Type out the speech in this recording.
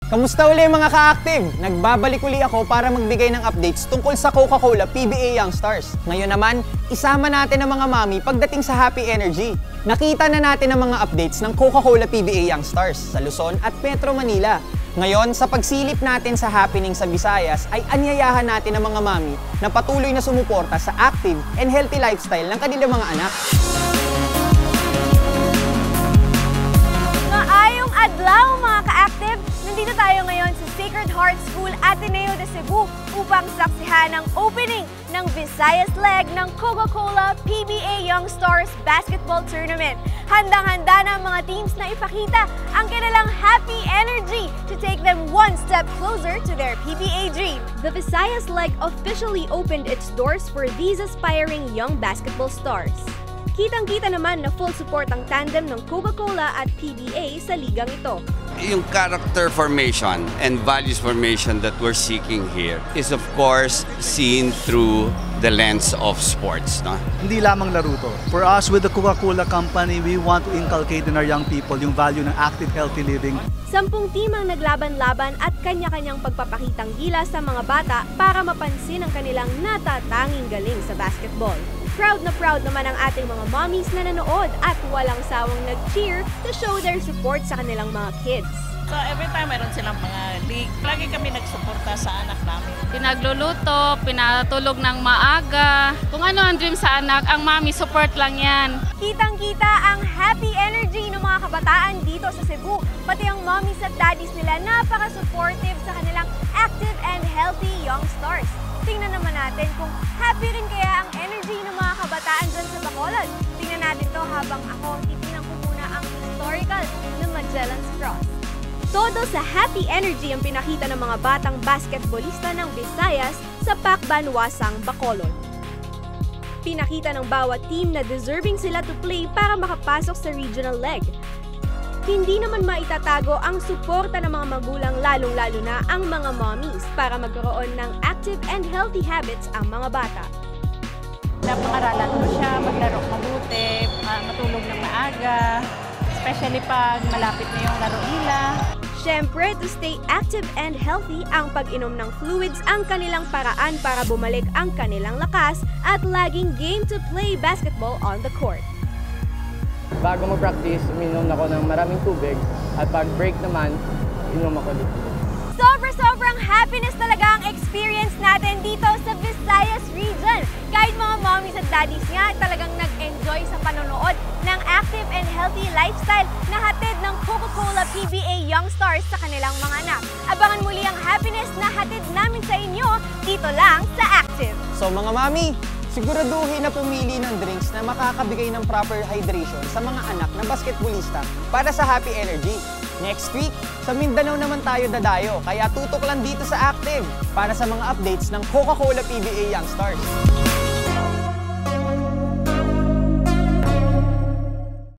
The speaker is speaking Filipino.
Kamusta uli mga ka-active? Nagbabalik uli ako para magbigay ng updates tungkol sa Coca-Cola PBA Youngstars. Ngayon naman, isama natin ang mga mami pagdating sa Happy Energy. Nakita na natin ang mga updates ng Coca-Cola PBA Youngstars sa Luzon at Metro Manila. Ngayon, sa pagsilip natin sa happening sa Visayas, ay anyayahan natin ang mga mami na patuloy na sumuporta sa active and healthy lifestyle ng kanilang mga anak. Maayong adlaw mga ka-active! Nandito tayo ngayon sa Sacred Heart School Ateneo de Cebu upang saksihan ang opening ng Visayas leg ng Coca-Cola PBA Youngstars Basketball Tournament. Handang-handa na ang mga teams na ipakita ang kanilang happy energy to take them one step closer to their PBA dream. The Visayas leg officially opened its doors for these aspiring young basketball stars. Kitang-kita naman na full support ang tandem ng Coca-Cola at PBA sa ligang ito. Yung character formation and values formation that we're seeking here is of course seen through the lens of sports. No? Hindi lamang laro to. For us with the Coca-Cola Company, we want to inculcate in our young people yung value ng active, healthy living. 10 team ang naglaban-laban at kanya-kanyang pagpapakitang gila sa mga bata para mapansin ang kanilang natatanging galing sa basketball. Proud naman ang ating mga mommies na nanood at walang sawang nag-cheer to show their support sa kanilang mga kids. So every time mayroon silang mga league, lagi kami nagsuporta sa anak namin. Pinagluluto, pinatulog ng maaga. Kung ano ang dream sa anak, ang mami support lang yan. Kitang-kita ang happy energy ng mga kabataan dito sa Cebu. Pati ang mommies at daddies nila napaka-supportive sa kanilang active and healthy young stars. Tingnan naman natin kung happy rin kaya ang energy ng mga kabataan dyan sa Bacolod. Tingnan natin to habang ako titingnan ko muna ang historical ng Magellan's Cross. Todo sa happy energy ang pinakita ng mga batang basketballista ng Visayas sa Pacbanwasang, Bacolod. Pinakita ng bawat team na deserving sila to play para makapasok sa regional leg. Hindi naman maitatago ang suporta ng mga magulang lalong-lalo na ang mga mommies para magkaroon ng active and healthy habits ang mga bata. Napangaralan mo siya, maglaro mabuti, matulog ng maaga, especially pag malapit na yung laro nila. Siyempre, to stay active and healthy, ang pag-inom ng fluids ang kanilang paraan para bumalik ang kanilang lakas at laging game to play basketball on the court. Bago mag-practice, uminom ako ng maraming tubig at pag break naman, inom ako dito. Sobrang happiness talaga ang experience natin dito sa Visayas region. Kahit mga mommies at daddies nga talagang nag-enjoy sa panonood ng active and healthy lifestyle na hatid ng Coca-Cola PBA Youngstars sa kanilang mga anak. Abangan muli ang happiness na hatid namin sa inyo dito lang sa Active. So mga mami, siguraduhin na pumili ng drinks na makakabigay ng proper hydration sa mga anak na basketballista para sa happy energy. Next week, sa Mindanao naman tayo dadayo, kaya tutok lang dito sa Active para sa mga updates ng Coca-Cola PBA Youngstars.